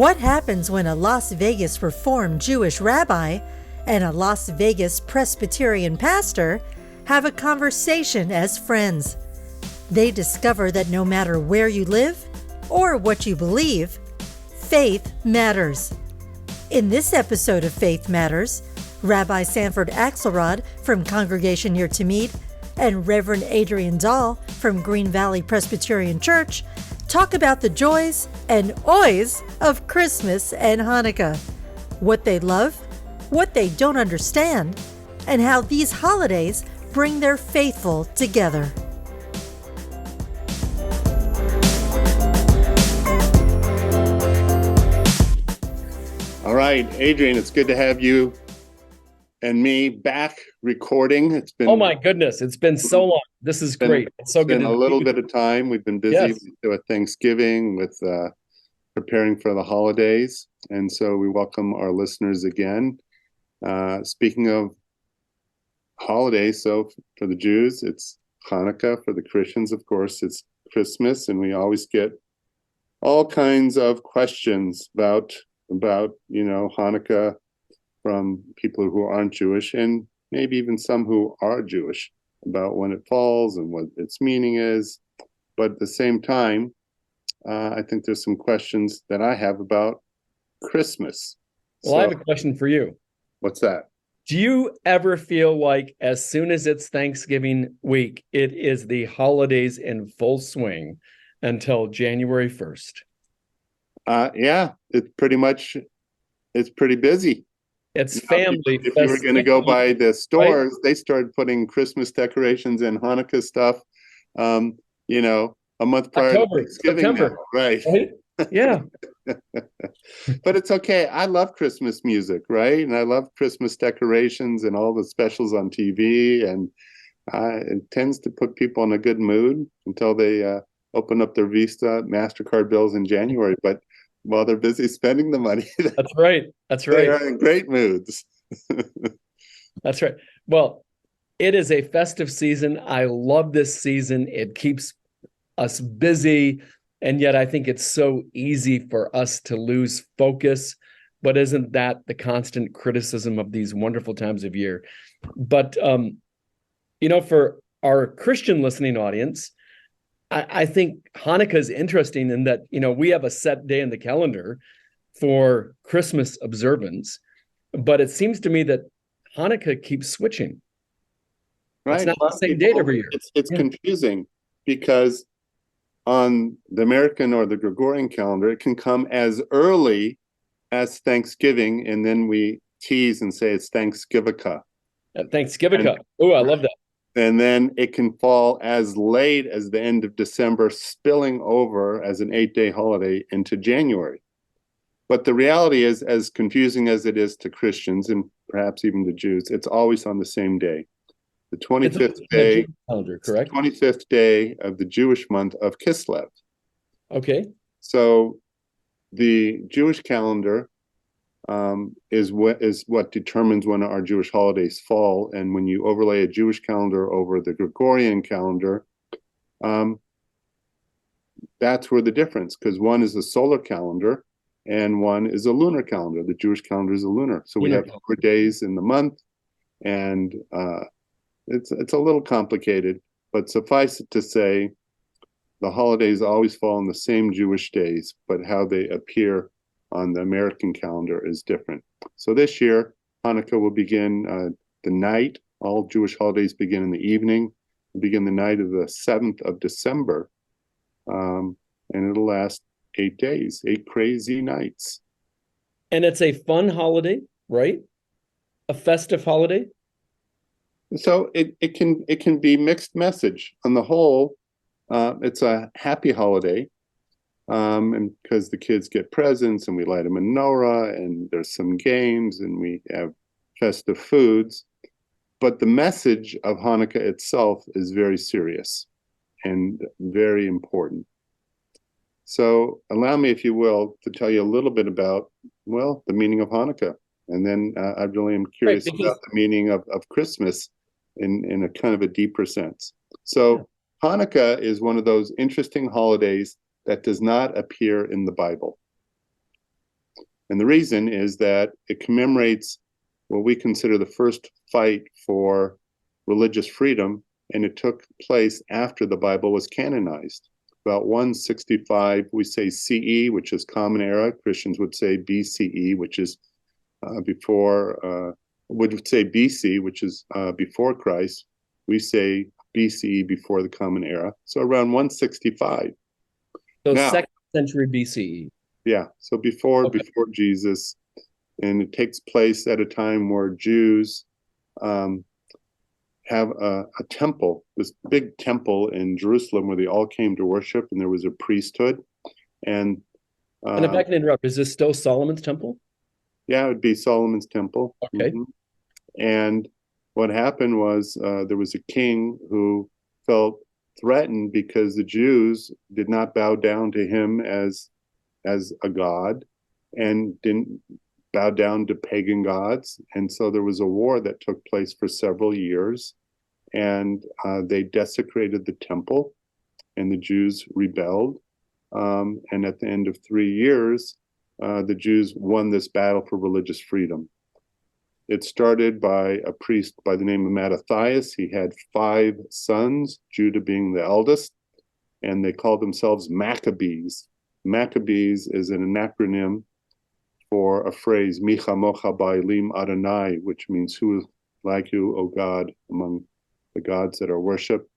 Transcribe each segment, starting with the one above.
What happens when a Las Vegas Reformed Jewish rabbi and a Las Vegas Presbyterian pastor have a conversation as friends? They discover that no matter where you live or what you believe, faith matters. In this episode of Faith Matters, Rabbi Sanford Akselrad from Congregation near Tamid and Reverend Adrian from Green Valley Presbyterian Church talk about the joys and oys of Christmas and Hanukkah, what they love, what they don't understand, and how these holidays bring their faithful together. All right, Adrian, it's good to have you and me back recording. It's been oh my goodness, it's been so long. This is great. It's so good. Been a little bit of time. We've been busy Yes. with Thanksgiving, with preparing for the holidays, and so we welcome our listeners again. Speaking of holidays, so for the Jews, it's Hanukkah. For the Christians, of course, it's Christmas, and we always get all kinds of questions about Hanukkah from people who aren't Jewish, and maybe even some who are Jewish, about when it falls and what its meaning is. But at the same time, I think there's some questions that I have about Christmas. Well, I have a question for you. What's that? Do you ever feel like as soon as it's Thanksgiving week, it is the holidays in full swing until January 1st? Yeah, it's pretty busy. It's family. If you were going to go by the stores, right? They started putting Christmas decorations and Hanukkah stuff, a month prior to Thanksgiving. September. Now, right? Yeah. But it's okay. I love Christmas music, right? And I love Christmas decorations and all the specials on TV. And it tends to put people in a good mood until they open up their Visa MasterCard bills in January. But while they're busy spending the money, That's right. They are in great moods. That's right. Well, it is a festive season. I love this season. It keeps us busy, and yet I think it's so easy for us to lose focus. But isn't that the constant criticism of these wonderful times of year? But, for our Christian listening audience, I think Hanukkah is interesting in that, we have a set day in the calendar for Christmas observance, but it seems to me that Hanukkah keeps switching. Right. It's not the same date every year. It's confusing because on the American or the Gregorian calendar, it can come as early as Thanksgiving, and then we tease and say it's Thanksgivicah. Thanksgivicah. Oh, I love that. And then it can fall as late as the end of December, spilling over as an 8-day holiday into January. But the reality is, as confusing as it is to Christians and perhaps even to Jews, it's always on the same day. The 25th day, calendar, correct? 25th day of the Jewish month of Kislev. Okay. So the Jewish calendar is what determines when our Jewish holidays fall. And when you overlay a Jewish calendar over the Gregorian calendar, that's where the difference, because one is a solar calendar and one is a lunar calendar. The Jewish calendar is a lunar. So we have 4 days in the month, and it's a little complicated, but suffice it to say, the holidays always fall on the same Jewish days, but how they appear on the American calendar is different. So this year, Hanukkah will begin the night. All Jewish holidays begin in the evening. It'll begin the night of the 7th of December, and it'll last 8 days, 8 crazy nights. And it's a fun holiday, right? A festive holiday. So it can be mixed message. On the whole, it's a happy holiday. And because the kids get presents and we light a menorah and there's some games and we have festive foods. But the message of Hanukkah itself is very serious and very important. So allow me, if you will, to tell you a little bit about, the meaning of Hanukkah. And then I really am curious about the meaning of Christmas in a kind of a deeper sense. So Hanukkah is one of those interesting holidays that does not appear in the Bible. And the reason is that it commemorates what we consider the first fight for religious freedom, and it took place after the Bible was canonized. About 165, we say CE, which is Common Era. Christians would say BCE, which is would say BC, which is before Christ. We say BCE, before the Common Era. So around 165. So now, 2nd century BCE. Yeah, so before Jesus, and it takes place at a time where Jews have a temple, this big temple in Jerusalem where they all came to worship, and there was a priesthood. And if I can interrupt, is this still Solomon's temple? Yeah, it would be Solomon's temple. Okay. And what happened was there was a king who felt threatened because the Jews did not bow down to him as a god, and didn't bow down to pagan gods. And so there was a war that took place for several years, and they desecrated the temple, and the Jews rebelled. And at the end of 3 years, the Jews won this battle for religious freedom. It started by a priest by the name of Mattathias. He had 5 sons, Judah being the eldest, and they called themselves Maccabees. Maccabees is an acronym for a phrase, Micha Mocha Ba'elim Adonai, which means who is like you, O God, among the gods that are worshipped.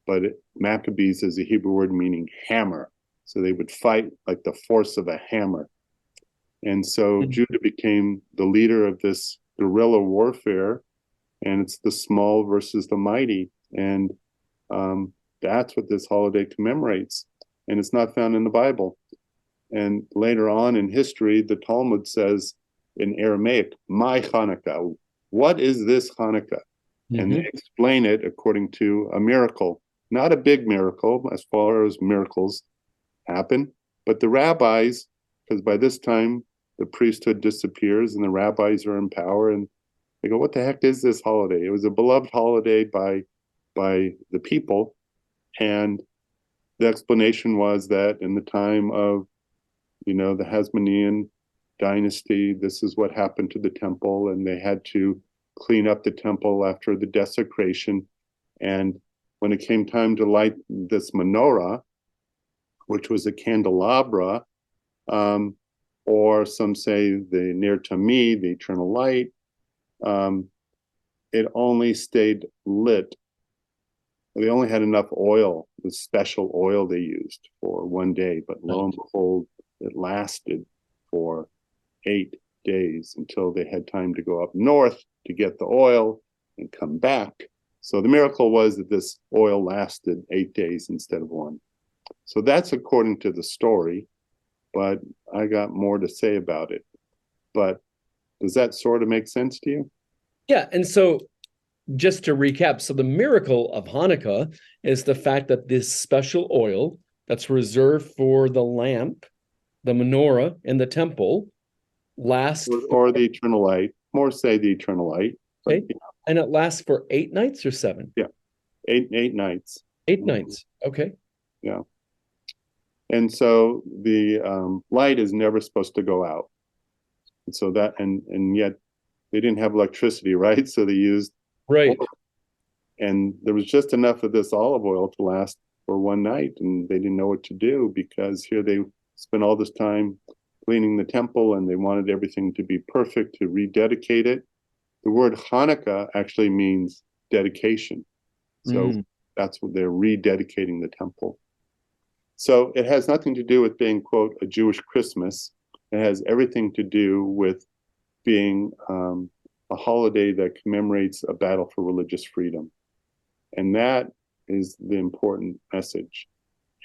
But Maccabees is a Hebrew word meaning hammer. So they would fight like the force of a hammer. And so Judah became the leader of this guerrilla warfare, and it's the small versus the mighty. And that's what this holiday commemorates. And it's not found in the Bible. And later on in history, the Talmud says in Aramaic, my Chanukah, what is this Hanukkah? And they explain it according to a miracle, not a big miracle as far as miracles happen, but the rabbis, because by this time the priesthood disappears and the rabbis are in power, and they go, what the heck is this holiday? It was a beloved holiday by the people. And the explanation was that in the time of, the Hasmonean dynasty, this is what happened to the temple, and they had to clean up the temple after the desecration. And when it came time to light this menorah, which was a candelabra, or some say the Ner Tamid, the eternal light, it only stayed lit. They only had enough oil, the special oil they used, for one day, but lo and behold, it lasted for 8 days until they had time to go up north to get the oil and come back. So the miracle was that this oil lasted 8 days instead of 1. So that's according to the story, but I got more to say about it. But does that sort of make sense to you? Yeah, and so just to recap, so the miracle of Hanukkah is the fact that this special oil that's reserved for the lamp, the menorah in the temple, lasts or the eternal light, more say the eternal light. Okay. And it lasts for 8 nights or 7? Yeah, eight nights. 8 nights. Okay. Yeah. And so the light is never supposed to go out. And so that, and yet they didn't have electricity, right? So they used oil. And there was just enough of this olive oil to last for 1 night, and they didn't know what to do, because here they spent all this time cleaning the temple, and they wanted everything to be perfect, to rededicate it. The word Hanukkah actually means dedication. So that's what they're rededicating the temple. So it has nothing to do with being, quote, a Jewish Christmas. It has everything to do with being a holiday that commemorates a battle for religious freedom. And that is the important message.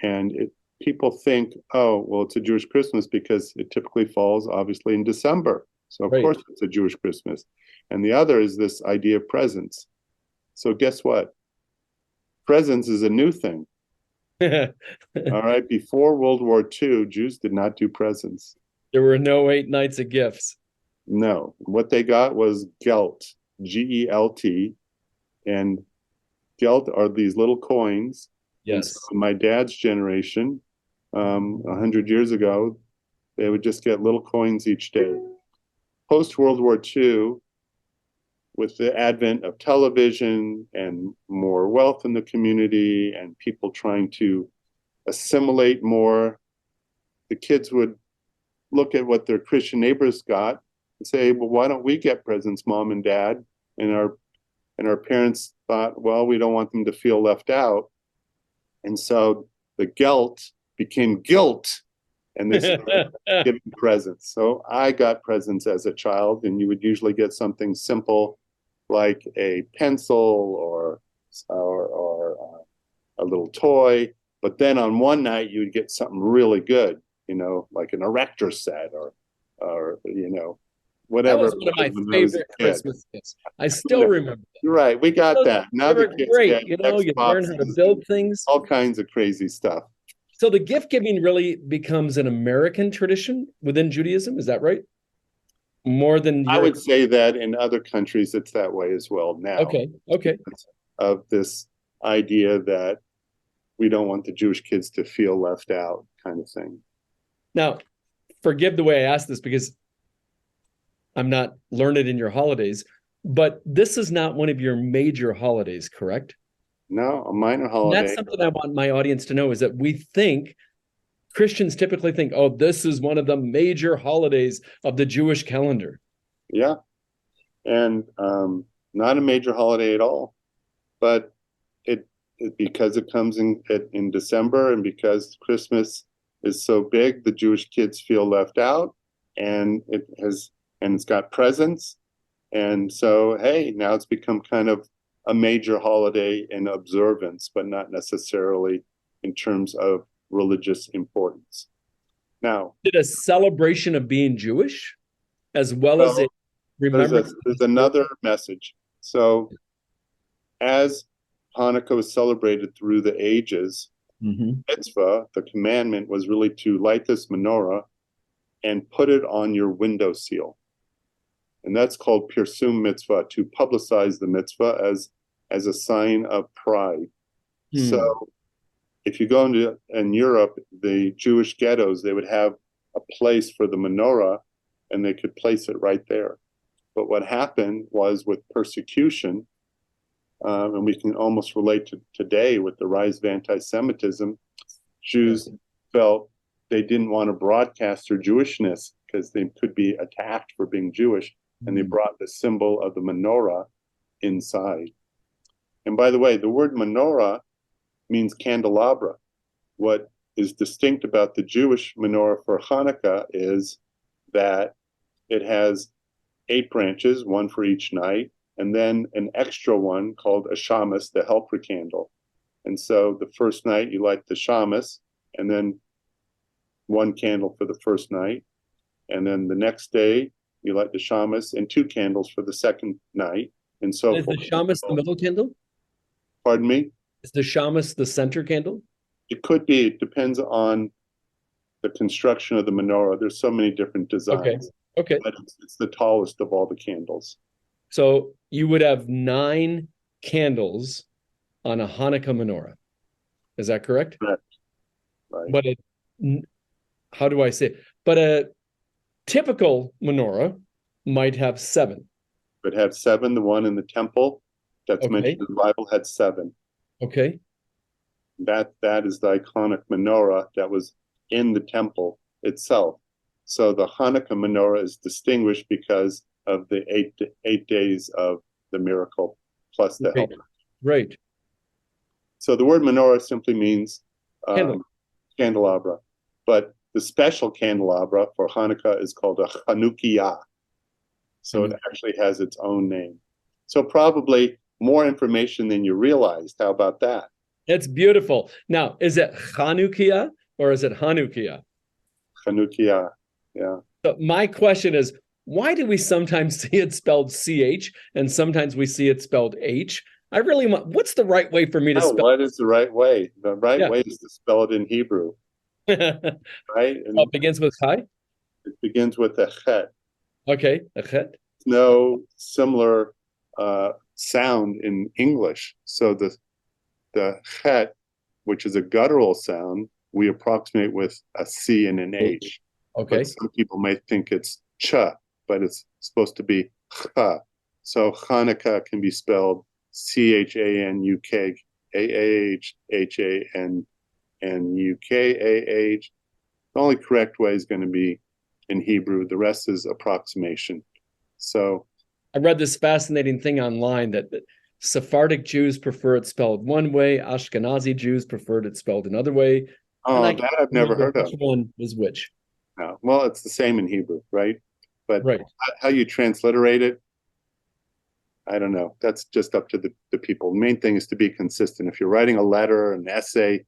And people think, oh, well, it's a Jewish Christmas because it typically falls, obviously, in December. So, of course, it's a Jewish Christmas. And the other is this idea of presents. So guess what? Presents is a new thing. All right. Before World War II, Jews did not do presents. There were no 8 nights of gifts. No. What they got was gelt, G-E-L-T. And gelt are these little coins. Yes. So my dad's generation, 100 years ago, They would just get little coins each day. Post World War II, with the advent of television and more wealth in the community and people trying to assimilate more, the kids would look at what their Christian neighbors got and say, well, why don't we get presents, Mom and Dad? And our parents thought, well, we don't want them to feel left out. And so the gelt became guilt, and they started giving presents. So I got presents as a child, and you would usually get something simple like a pencil or a little toy. But then on one night you would get something really good, like an erector set or whatever. That was one of my favorite Christmas gifts. I still remember that. Right, we got that. Now the kids great. get You learn how to build things. All kinds of crazy stuff. So the gift giving really becomes an American tradition within Judaism. Is that right? More than I would say that in other countries it's that way as well now. Okay. Of this idea that we don't want the Jewish kids to feel left out, kind of thing. Now, forgive the way I ask this because I'm not learned in your holidays, but this is not one of your major holidays, correct? No, a minor holiday. And that's something I want my audience to know, is that Christians typically think, oh, this is one of the major holidays of the Jewish calendar. Yeah. And not a major holiday at all. But it because it comes in December, and because Christmas is so big, the Jewish kids feel left out, and it's got presents. And so, hey, now it's become kind of a major holiday in observance, but not necessarily in terms of religious importance. Now, is it a celebration of being Jewish as well as it remembers? There's another message. So as Hanukkah was celebrated through the ages, mitzvah, the commandment, was really to light this menorah and put it on your windowsill. And that's called Pirsum mitzvah, to publicize the mitzvah as a sign of pride. So if you go in Europe, the Jewish ghettos, they would have a place for the menorah, and they could place it right there. But what happened was, with persecution, and we can almost relate to today with the rise of anti-Semitism, Jews felt they didn't want to broadcast their Jewishness because they could be attacked for being Jewish, and they brought the symbol of the menorah inside. And by the way, the word menorah means candelabra. What is distinct about the Jewish menorah for Hanukkah is that it has 8 branches, one for each night, and then an extra one called a shamus, the helper candle. And so the first night you light the shamus, and then 1 candle for the first night. And then the next day you light the shamus and 2 candles for the second night. And so is the shamus the middle candle? Pardon me? Is the shamus the center candle? It could be. It depends on the construction of the menorah. There's so many different designs. Okay. But it's the tallest of all the candles. So you would have 9 candles on a Hanukkah menorah. Is that correct? Correct. Right. But how do I say it? But a typical menorah might have 7. It had 7. The one in the temple that's mentioned in the Bible had 7. Okay. That is the iconic menorah that was in the temple itself. So the Hanukkah menorah is distinguished because of the 8 days of the miracle plus the helper. Right. So the word menorah simply means candelabra. But the special candelabra for Hanukkah is called a Chanukah. So it actually has its own name. So probably more information than you realized. How about that? It's beautiful. Now, is it Chanukah or is it Hanukkah? Chanukah, yeah. So my question is, why do we sometimes see it spelled CH and sometimes we see it spelled H? I really want, what's the right way for me to spell it? What is the right way? The right way is to spell it in Hebrew. Right? And it begins with Chai? It begins with a chet. Okay, a chet. No similar sound in English. So the chet, which is a guttural sound, we approximate with a C and an H. Okay. But some people might think it's cha, but it's supposed to be cha. So Chanukah can be spelled Chanukah, Hanukah. The only correct way is going to be in Hebrew. The rest is approximation. So I read this fascinating thing online that Sephardic Jews prefer it spelled one way, Ashkenazi Jews preferred it spelled another way. that I've never heard of. Which one is which? No. Well, it's the same in Hebrew, right? But right. How you transliterate it, I don't know. That's just up to the people. The main thing is to be consistent. If you're writing a letter, an essay,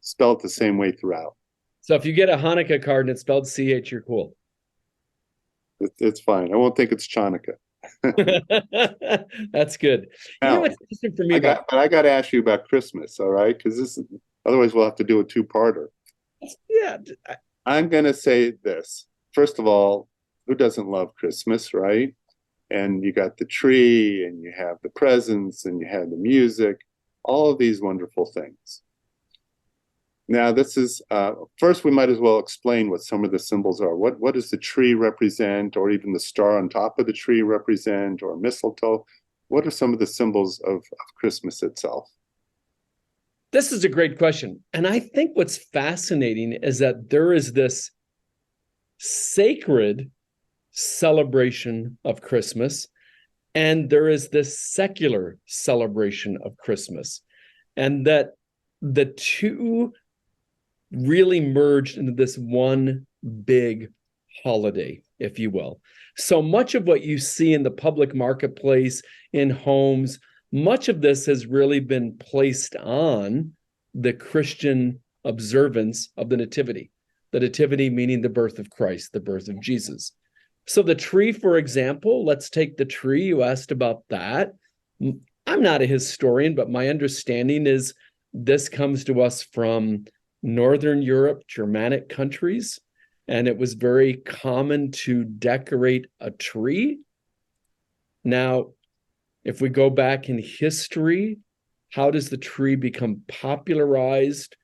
spell it the same way throughout. So if you get a Hanukkah card and it's spelled CH, you're cool. It's fine. I won't think it's Chanukah. That's good. Now, you know what's interesting for me but I got to ask you about Christmas, all right? Because otherwise we'll have to do a two-parter. Yeah. I'm going to say this. First of all, who doesn't love Christmas, right? And you got the tree, and you have the presents, and you have the music, all of these wonderful things. Now, this is, first we might as well explain what some of the symbols are. What does the tree represent, or even the star on top of the tree represent, or mistletoe? What are some of the symbols of Christmas itself? This is a great question. And I think what's fascinating is that there is this sacred celebration of Christmas, and there is this secular celebration of Christmas, and that the two really merged into this one big holiday, if you will. So much of what you see in the public marketplace, in homes, much of this has really been placed on the Christian observance of the Nativity. The Nativity meaning the birth of Christ, the birth of Jesus. So the tree, for example, let's take the tree. You asked about that. I'm not a historian, but my understanding is this comes to us from Northern Europe, Germanic countries, and it was very common to decorate a tree. Now, if we go back in history, how does the tree become popularized?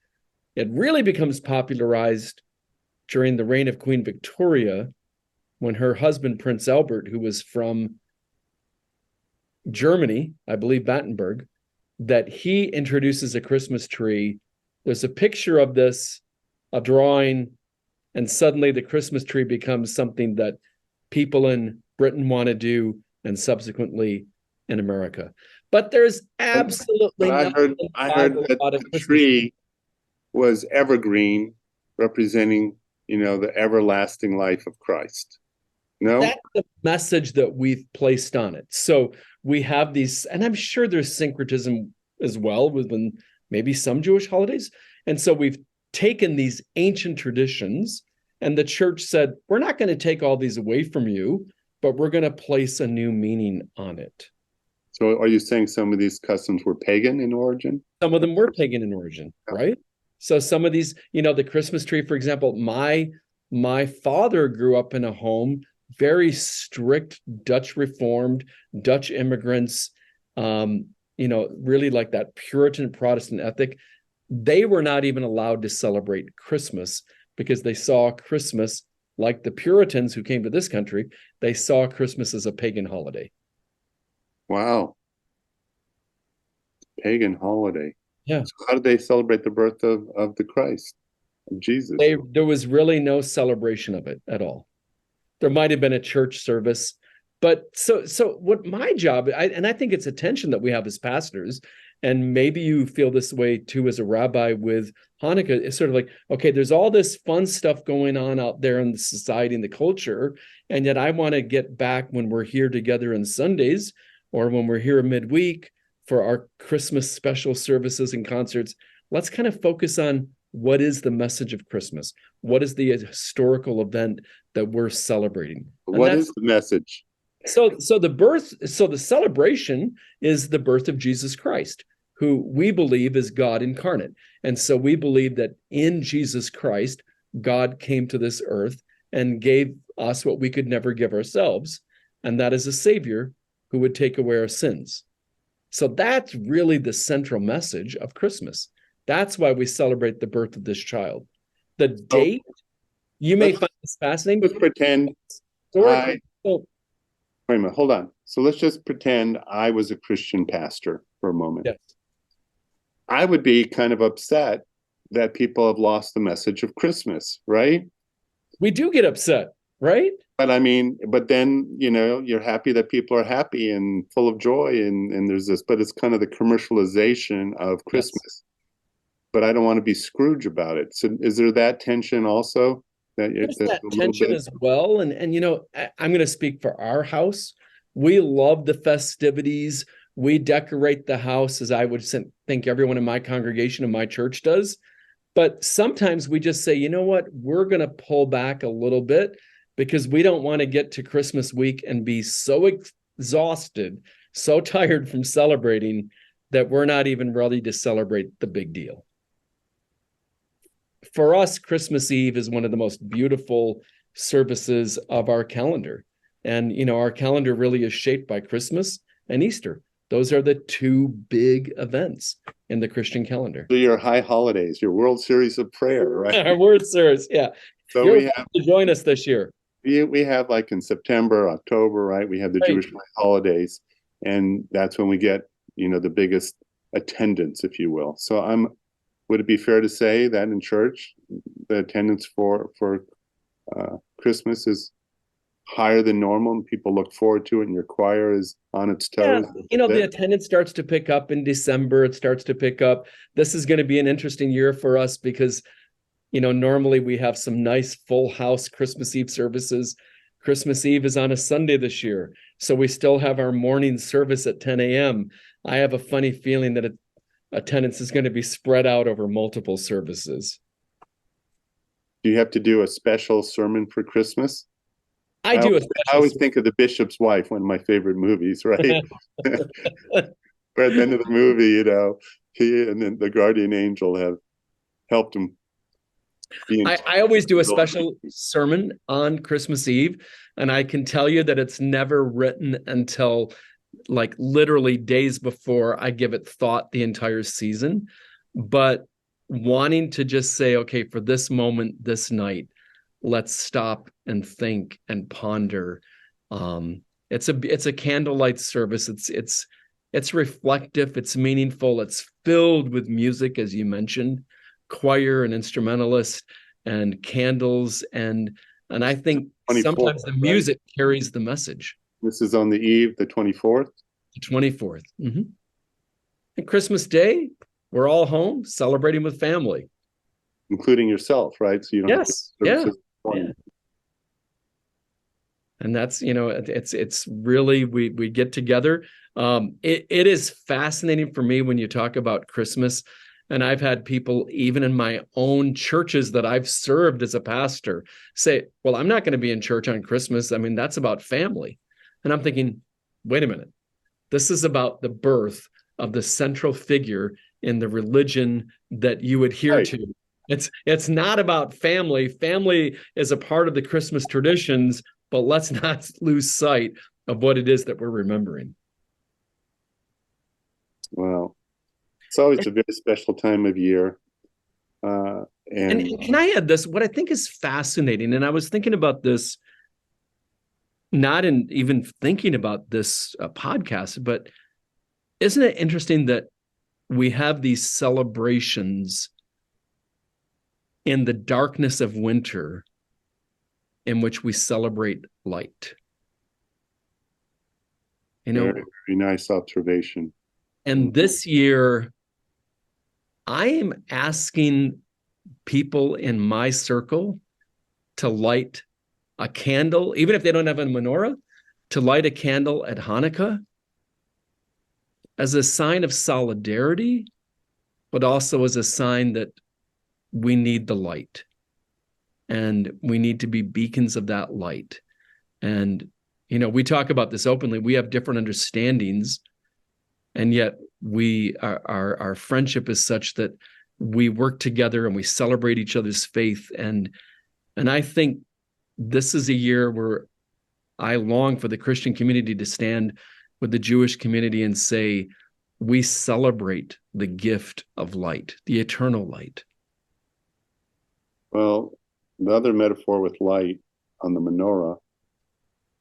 It really becomes popularized during the reign of Queen Victoria, when her husband, Prince Albert, who was from Germany, I believe Battenberg, that he introduces a Christmas tree. There's a picture of this, a drawing, and suddenly the Christmas tree becomes something that people in Britain want to do, and subsequently in America. But there's absolutely I heard that the tree was evergreen, representing, the everlasting life of Christ. No? That's the message that we've placed on it. So we have these, and I'm sure there's syncretism as well within maybe some Jewish holidays. And so we've taken these ancient traditions, and the church said, we're not going to take all these away from you, but we're going to place a new meaning on it. So are you saying some of these customs were pagan in origin? Some of them were pagan in origin, right? So some of these, the Christmas tree, for example, my father grew up in a home, very strict Dutch Reformed, Dutch immigrants, really like that Puritan Protestant ethic. They were not even allowed to celebrate Christmas because they saw Christmas, like the Puritans who came to this country, they saw Christmas as a pagan holiday. Wow. Pagan holiday. Yeah. So how did they celebrate the birth of the Christ, of Jesus? There was really no celebration of it at all. There might have been a church service, but so what my job, and I think it's a tension that we have as pastors, and maybe you feel this way too as a rabbi with Hanukkah, is sort of like, okay, there's all this fun stuff going on out there in the society and the culture, and yet I want to get back when we're here together on Sundays or when we're here midweek for our Christmas special services and concerts. Let's kind of focus on what is the message of Christmas? What is the historical event that we're celebrating? What is the message? So the celebration is the birth of Jesus Christ, who we believe is God incarnate. And so we believe that in Jesus Christ, God came to this earth and gave us what we could never give ourselves, and that is a Savior who would take away our sins. So that's really the central message of Christmas. That's why we celebrate the birth of this child. The date You may Let's- find this fascinating. Let's pretend Historically, so- wait a minute, hold on. So let's just pretend I was a Christian pastor for a moment. yes. I would be kind of upset that people have lost the message of Christmas, right? We do get upset, right? But I mean, but then, you're happy that people are happy and full of joy, and there's this, but it's kind of the commercialization of Christmas. Yes. But I don't want to be Scrooge about it. So is there that tension also? There's that tension as well. And I'm going to speak for our house. We love the festivities. We decorate the house, as I would think everyone in my congregation and my church does. But sometimes we just say, you know what, we're going to pull back a little bit because we don't want to get to Christmas week and be so exhausted, so tired from celebrating that we're not even ready to celebrate the big deal. For us, Christmas Eve is one of the most beautiful services of our calendar. And, our calendar really is shaped by Christmas and Easter. Those are the two big events in the Christian calendar. Your high holidays, your World Series of Prayer, right? Our World Series, yeah. So You're welcome to join us this year. We have, like, in September, October, right? We have the Right. Jewish holidays, and that's when we get, the biggest attendance, if you will. So would it be fair to say that in church, the attendance for Christmas is higher than normal, and people look forward to it, and your choir is on its toes? Yeah, the attendance starts to pick up in December. It starts to pick up. This is going to be an interesting year for us because, normally we have some nice full house Christmas Eve services. Christmas Eve is on a Sunday this year. So we still have our morning service at 10 a.m. I have a funny feeling that attendance is going to be spread out over multiple services. Do you have to do a special sermon for Christmas? I always think of The Bishop's Wife, one of my favorite movies, right? Where at the end of the movie, he and then the guardian angel have helped him. I always do a special sermon on Christmas Eve, and I can tell you that it's never written until like literally days before I give it thought the entire season. But wanting to just say, okay, for this moment, this night, let's stop and think and ponder. It's a candlelight service. It's reflective. It's meaningful. It's filled with music, as you mentioned, choir and instrumentalist and candles, and I think sometimes the music carries the message. This is on the eve, the 24th. The 24th. Mm-hmm. And Christmas Day, we're all home celebrating with family, including yourself, right? So you don't. Yes. Yeah. And that's, it's really, we get together. It is fascinating for me when you talk about Christmas. And I've had people, even in my own churches that I've served as a pastor, say, well, I'm not going to be in church on Christmas. I mean, that's about family. And I'm thinking, wait a minute. This is about the birth of the central figure in the religion that you adhere to. It's not about family. Family is a part of the Christmas traditions, but let's not lose sight of what it is that we're remembering. Wow. It's always a very special time of year. And can I add this? What I think is fascinating, and I was thinking about this, not in even thinking about this podcast, but isn't it interesting that we have these celebrations in the darkness of winter in which we celebrate light? Very, very nice observation. And this year, I am asking people in my circle to light a candle, even if they don't have a menorah, to light a candle at Hanukkah as a sign of solidarity, but also as a sign that we need the light and we need to be beacons of that light. And, we talk about this openly. We have different understandings, and yet our friendship is such that we work together and we celebrate each other's faith. And I think this is a year where I long for the Christian community to stand with the Jewish community and say, we celebrate the gift of light, the eternal light. Well, the other metaphor with light on the menorah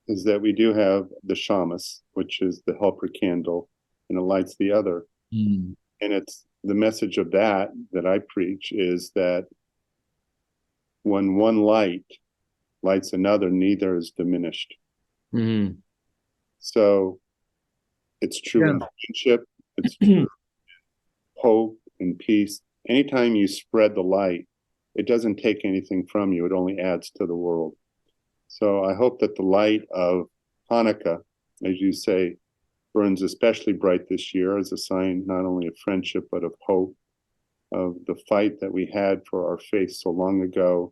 is that we do have the shamas, which is the helper candle, and it lights the other. Mm. And it's the message of that I preach is that when one light lights another, neither is diminished. Mm. So it's true in friendship, it's true in hope and peace. Anytime you spread the light, it doesn't take anything from you. It only adds to the world. So I hope that the light of Hanukkah, as you say, burns especially bright this year as a sign not only of friendship, but of hope, of the fight that we had for our faith so long ago,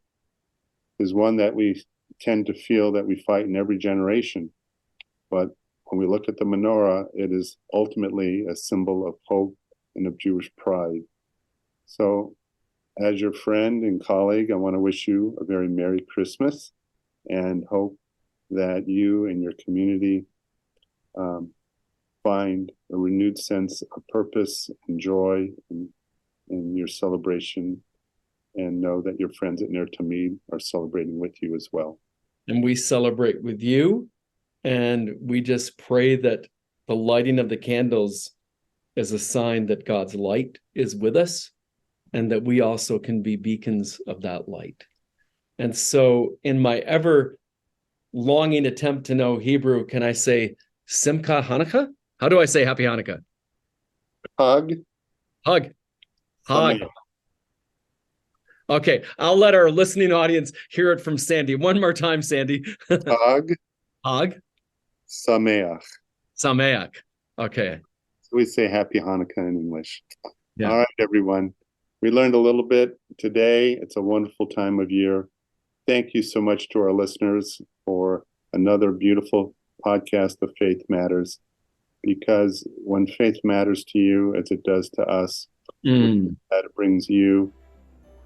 is one that we tend to feel that we fight in every generation. But when we look at the menorah, it is ultimately a symbol of hope and of Jewish pride. So as your friend and colleague, I want to wish you a very Merry Christmas and hope that you and your community find a renewed sense of purpose and joy in your celebration, and know that your friends at Ner Tamid are celebrating with you as well. And we celebrate with you, and we just pray that the lighting of the candles is a sign that God's light is with us, and that we also can be beacons of that light. And so in my ever longing attempt to know Hebrew, can I say Simcha Hanukkah? How do I say Happy Hanukkah? Hug. Hug. Hug. Sameach. Okay, I'll let our listening audience hear it from Sandy. One more time, Sandy. Hug. Hug. Sameach. Sameach. Okay. So we say Happy Hanukkah in English. Yeah. All right, everyone. We learned a little bit today. It's a wonderful time of year. Thank you so much to our listeners for another beautiful podcast of Faith Matters. Because when faith matters to you, as it does to us, that it brings you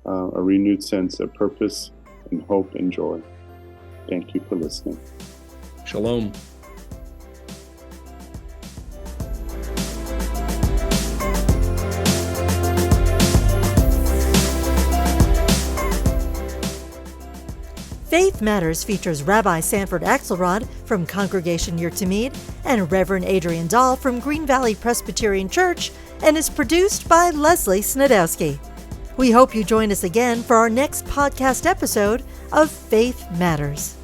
a renewed sense of purpose and hope and joy. Thank you for listening. Shalom. Faith Matters features Rabbi Sanford Akselrad from Congregation Ner Tamid and Reverend Adrian Dahl from Green Valley Presbyterian Church and is produced by Leslie Snadowsky. We hope you join us again for our next podcast episode of Faith Matters.